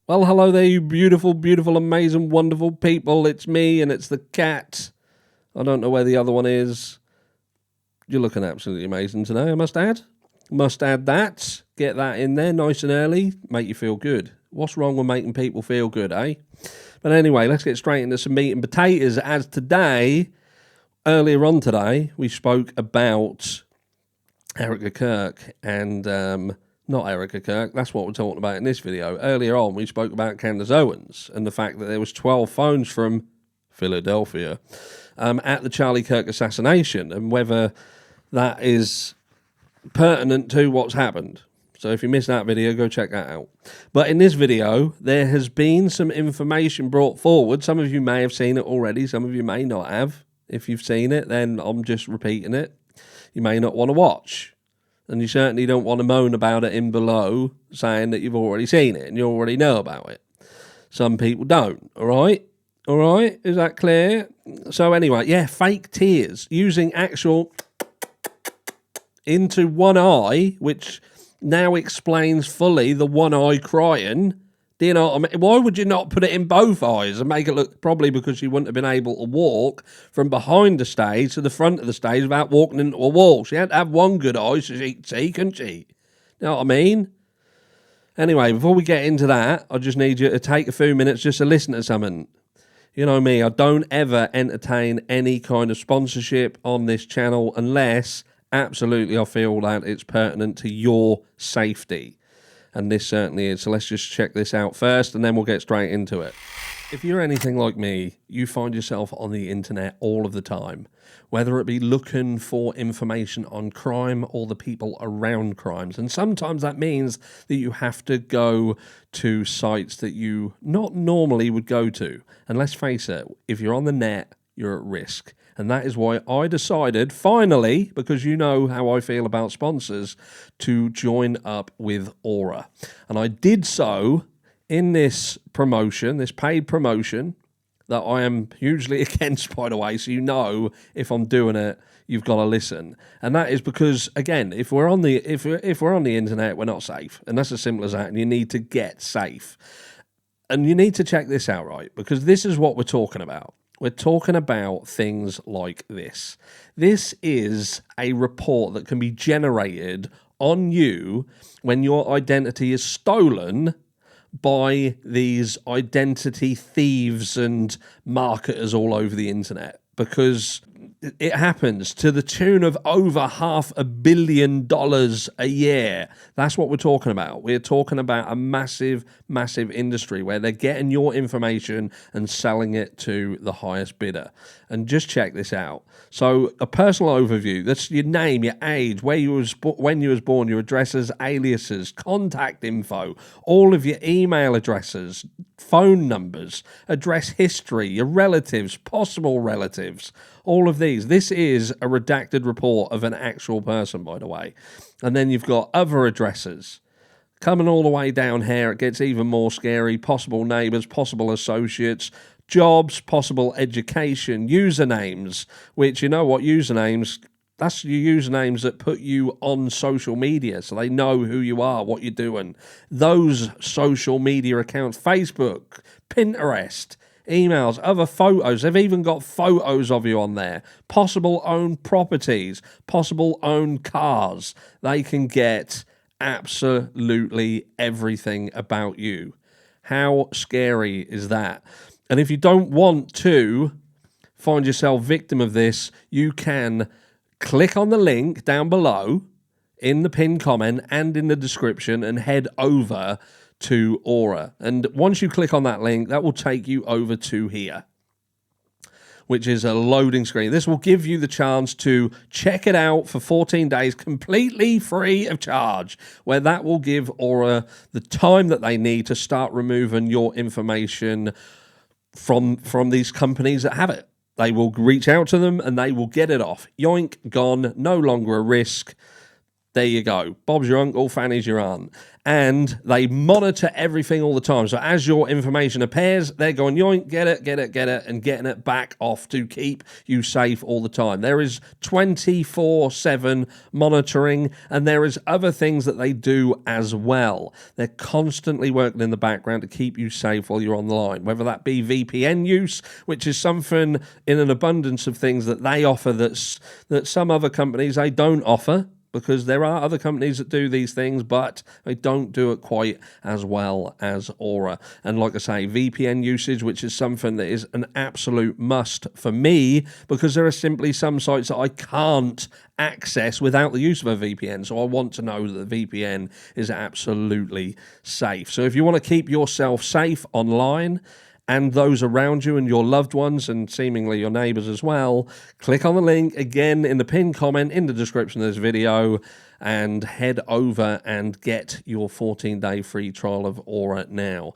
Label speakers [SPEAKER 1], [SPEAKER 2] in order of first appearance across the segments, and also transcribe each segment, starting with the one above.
[SPEAKER 1] Well, hello there, you beautiful, beautiful, amazing, wonderful people. It's me and it's the cat. I don't know where the other one is. You're looking absolutely amazing today, I must add. Must add that. Get that in there nice and early. Make you feel good. What's wrong with making people feel good, eh? But anyway, let's get straight into some meat and potatoes. As today, earlier on today, we spoke about Erika Kirk and not Erika Kirk. That's what we're talking about in this video. Earlier on, we spoke about Candace Owens and the fact that there was 12 phones from Philadelphia at the Charlie Kirk assassination and whether that is pertinent to what's happened. So if you missed that video, go check that out. But in this video, there has been some information brought forward. Some of you may have seen it already. Some of you may not have. If you've seen it, then I'm just repeating it. You may not want to watch. And you certainly don't want to moan about it in below, saying that you've already seen it and you already know about it. Some people don't, all right? All right, is that clear? So anyway, yeah, fake tears, using actual into one eye, which now explains fully the one eye crying. Do you know what I mean? Why would you not put it in both eyes and make it look, probably because she wouldn't have been able to walk from behind the stage to the front of the stage without walking into a wall. She had to have one good eye so she could see, couldn't she? You know what I mean? Anyway, before we get into that, I just need you to take a few minutes just to listen to something. You know me, I don't ever entertain any kind of sponsorship on this channel unless absolutely I feel that it's pertinent to your safety. And this certainly is. So let's just check this out first and then we'll get straight into it. If you're anything like me, you find yourself on the internet all of the time, whether it be looking for information on crime or the people around crimes. And sometimes that means that you have to go to sites that you not normally would go to. And let's face it, if you're on the net, you're at risk. And that is why I decided, finally, because you know how I feel about sponsors, to join up with Aura. And I did so in this promotion, this paid promotion, that I am hugely against, by the way, so you know if I'm doing it, you've got to listen. And that is because, again, if we're on the internet, we're not safe. And that's as simple as that, and you need to get safe. And you need to check this out, right? Because this is what we're talking about. We're talking about things like this. This is a report that can be generated on you when your identity is stolen by these identity thieves and marketers all over the internet. Because it happens to the tune of over $500 million a year. That's what we're talking about. We're talking about a massive, massive industry where they're getting your information and selling it to the highest bidder. And just check this out. So a personal overview, that's your name, your age, when you was born, your addresses, aliases, contact info, all of your email addresses, phone numbers, address history, your relatives, possible relatives, all of these. This is a redacted report of an actual person, by the way. And then you've got other addresses. Coming all the way down here, it gets even more scary. Possible neighbours, possible associates, jobs, possible education, usernames, which, you know what, usernames, that's your usernames that put you on social media so they know who you are, what you're doing. Those social media accounts, Facebook, Pinterest, emails, other photos. They've even got photos of you on there. Possible owned properties, possible owned cars. They can get absolutely everything about you. How scary is that? And if you don't want to find yourself victim of this, you can click on the link down below in the pinned comment and in the description and head over to Aura. And once you click on that link, that will take you over to here, which is a loading screen. This will give you the chance to check it out for 14 days completely free of charge, where that will give Aura the time that they need to start removing your information from these companies that have it. They will reach out to them and they will get it off. Yoink, gone, no longer a risk. There you go. Bob's your uncle, Fanny's your aunt. And they monitor everything all the time. So as your information appears, they're going, yoink, get it, and getting it back off to keep you safe all the time. There is 24/7 monitoring, and there is other things that they do as well. They're constantly working in the background to keep you safe while you're on the line, whether that be VPN use, which is something in an abundance of things that they offer that some other companies, they don't offer. Because there are other companies that do these things, but they don't do it quite as well as Aura. And like I say, VPN usage, which is something that is an absolute must for me, because there are simply some sites that I can't access without the use of a VPN. So I want to know that the VPN is absolutely safe. So if you want to keep yourself safe online, and those around you and your loved ones and seemingly your neighbours as well, click on the link again in the pinned comment in the description of this video and head over and get your 14-day free trial of Aura now.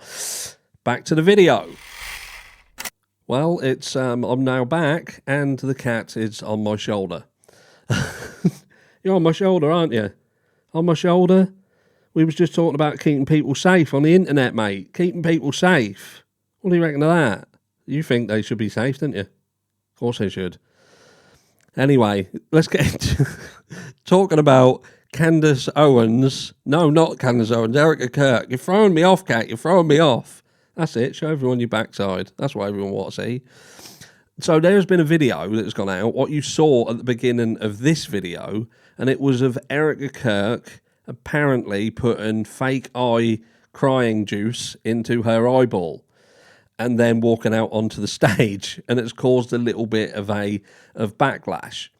[SPEAKER 1] Back to the video. Well, it's I'm now back and the cat is on my shoulder. You're on my shoulder, aren't you? On my shoulder? We was just talking about keeping people safe on the internet, mate. Keeping people safe. What do you reckon of that? You think they should be safe, don't you? Of course they should. Anyway, let's get into talking about Candace Owens. No, not Candace Owens, Erika Kirk. You're throwing me off, Kat. You're throwing me off. That's it. Show everyone your backside. That's what everyone wants to see. So there's been a video that's gone out, what you saw at the beginning of this video, and it was of Erika Kirk apparently putting fake eye crying juice into her eyeball and then walking out onto the stage, and it's caused a little bit of backlash,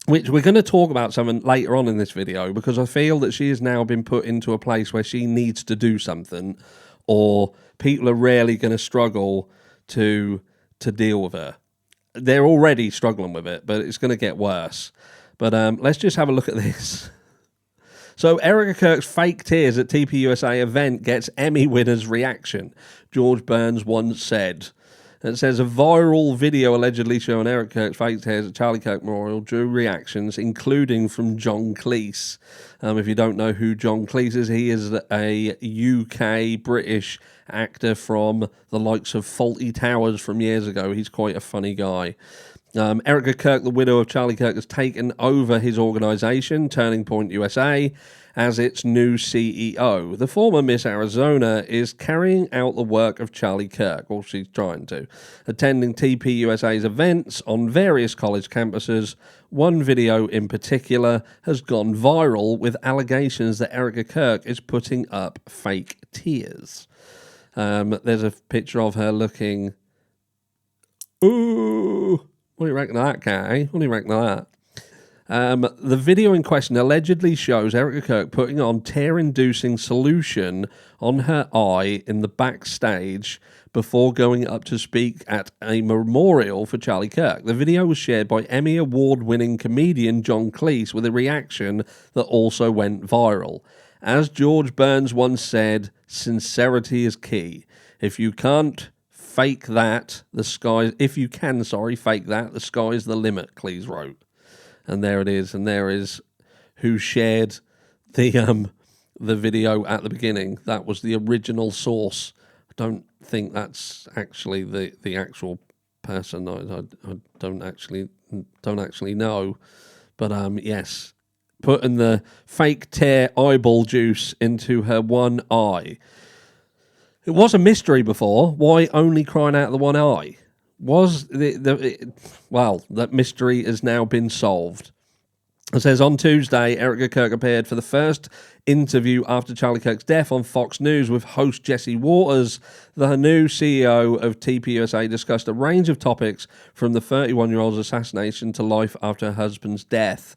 [SPEAKER 1] which we're going to talk about something later on in this video, because I feel that she has now been put into a place where she needs to do something, or people are rarely going to struggle to deal with her. They're already struggling with it, but it's going to get worse. But let's just have a look at this. So Erika Kirk's fake tears at TPUSA event gets Emmy winner's reaction, George Burns once said. It says a viral video allegedly showing Erika Kirk's fake tears at Charlie Kirk Memorial drew reactions, including from John Cleese. If you don't know who John Cleese is, he is a UK British actor from the likes of Fawlty Towers from years ago. He's quite a funny guy. Erika Kirk, the widow of Charlie Kirk, has taken over his organisation, Turning Point USA, as its new CEO. The former Miss Arizona is carrying out the work of Charlie Kirk, or she's trying to, attending TPUSA's events on various college campuses. One video in particular has gone viral with allegations that Erika Kirk is putting up fake tears. There's a picture of her looking... Ooh... What do you reckon of that, Kat, eh? What do you reckon of that? The video in question allegedly shows Erika Kirk putting on tear-inducing solution on her eye in the backstage before going up to speak at a memorial for Charlie Kirk. The video was shared by Emmy Award-winning comedian John Cleese with a reaction that also went viral. As George Burns once said, sincerity is key. If you can't fake that, the sky... If you can, fake that, the sky's the limit, Cleese wrote. And there it is. And there is who shared the video at the beginning. That was the original source. I don't think that's actually the actual person. I don't actually know. But yes, putting the fake tear eyeball juice into her one eye. It was a mystery before. Why only crying out of the one eye? That mystery has now been solved. It says, on Tuesday, Erika Kirk appeared for the first interview after Charlie Kirk's death on Fox News with host Jesse Waters. The new CEO of TPUSA discussed a range of topics from the 31-year-old's assassination to life after her husband's death,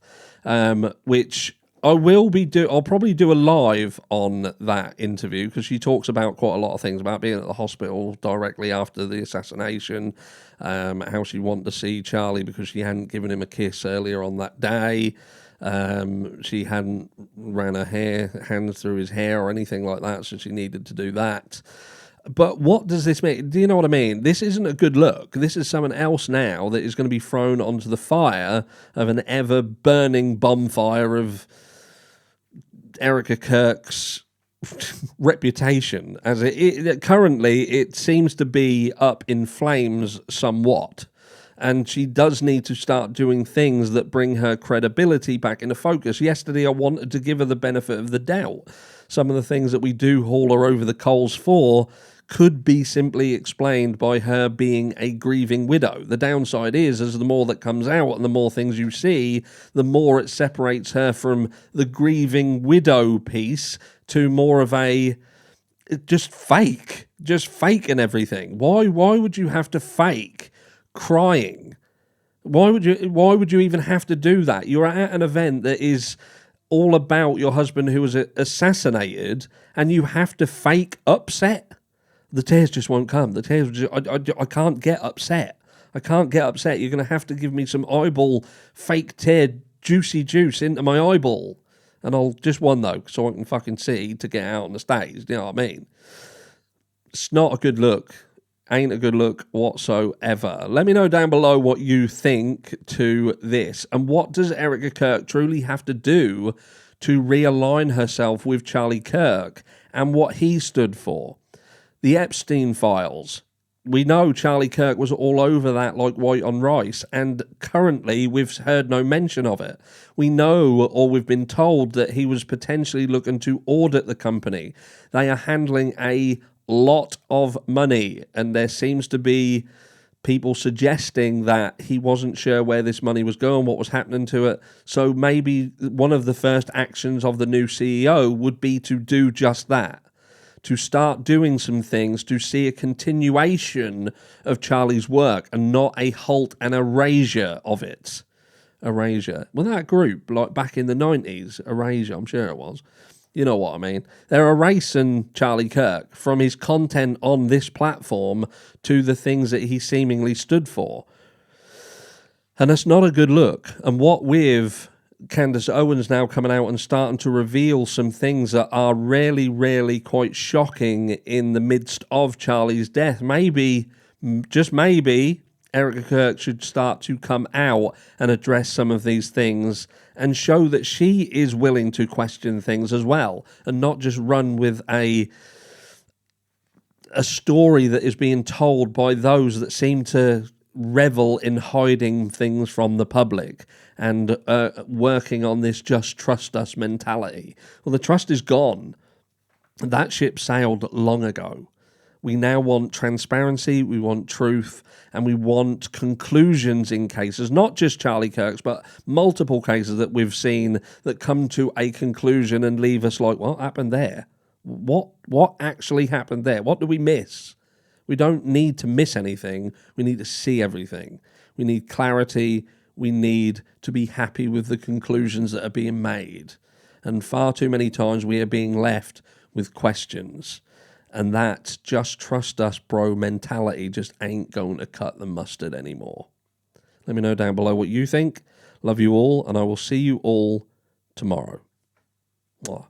[SPEAKER 1] which... I'll probably do a live on that interview, because she talks about quite a lot of things, about being at the hospital directly after the assassination, how she wanted to see Charlie because she hadn't given him a kiss earlier on that day. She hadn't ran her hands through his hair or anything like that, so she needed to do that. But what does this mean? Do you know what I mean? This isn't a good look. This is someone else now that is going to be thrown onto the fire of an ever-burning bonfire of Erika Kirk's reputation. As currently, it seems to be up in flames somewhat. And she does need to start doing things that bring her credibility back into focus. Yesterday, I wanted to give her the benefit of the doubt. Some of the things that we do haul her over the coals for could be simply explained by her being a grieving widow. The downside is, as the more that comes out and the more things you see, the more it separates her from the grieving widow piece to more of a just faking everything. Why would you have to fake crying? Why would you even have to do that? You're at an event that is all about your husband who was assassinated, and you have to fake upset. The tears just won't come. The tears just, I can't get upset. I can't get upset. You're going to have to give me some eyeball fake tear juicy juice into my eyeball. And I'll just one though, so I can fucking see to get out on the stage. You know what I mean? It's not a good look. Ain't a good look whatsoever. Let me know down below what you think to this. And what does Erika Kirk truly have to do to realign herself with Charlie Kirk and what he stood for? The Epstein files. We know Charlie Kirk was all over that like white on rice, and currently we've heard no mention of it. We know, or we've been told, that he was potentially looking to audit the company. They are handling a lot of money, and there seems to be people suggesting that he wasn't sure where this money was going, what was happening to it. So maybe one of the first actions of the new CEO would be to do just that. To start doing some things to see a continuation of Charlie's work and not a halt and erasure of it. Erasure. Well, that group, like back in the 90s, Erasure, I'm sure it was. You know what I mean. They're erasing Charlie Kirk from his content on this platform to the things that he seemingly stood for. And that's not a good look. And what with Candace Owens now coming out and starting to reveal some things that are really, really quite shocking in the midst of Charlie's death. Maybe, just maybe, Erika Kirk should start to come out and address some of these things and show that she is willing to question things as well and not just run with a story that is being told by those that seem to revel in hiding things from the public and working on this just trust us mentality. Well, the trust is gone. That ship sailed long ago. We now want transparency, we want truth, and we want conclusions in cases, not just Charlie Kirk's, but multiple cases that we've seen that come to a conclusion and leave us like, what happened there? What actually happened there? What do we miss? We don't need to miss anything. We need to see everything. We need clarity. We need to be happy with the conclusions that are being made. And far too many times we are being left with questions. And that just trust us, bro mentality just ain't going to cut the mustard anymore. Let me know down below what you think. Love you all, and I will see you all tomorrow. Mwah.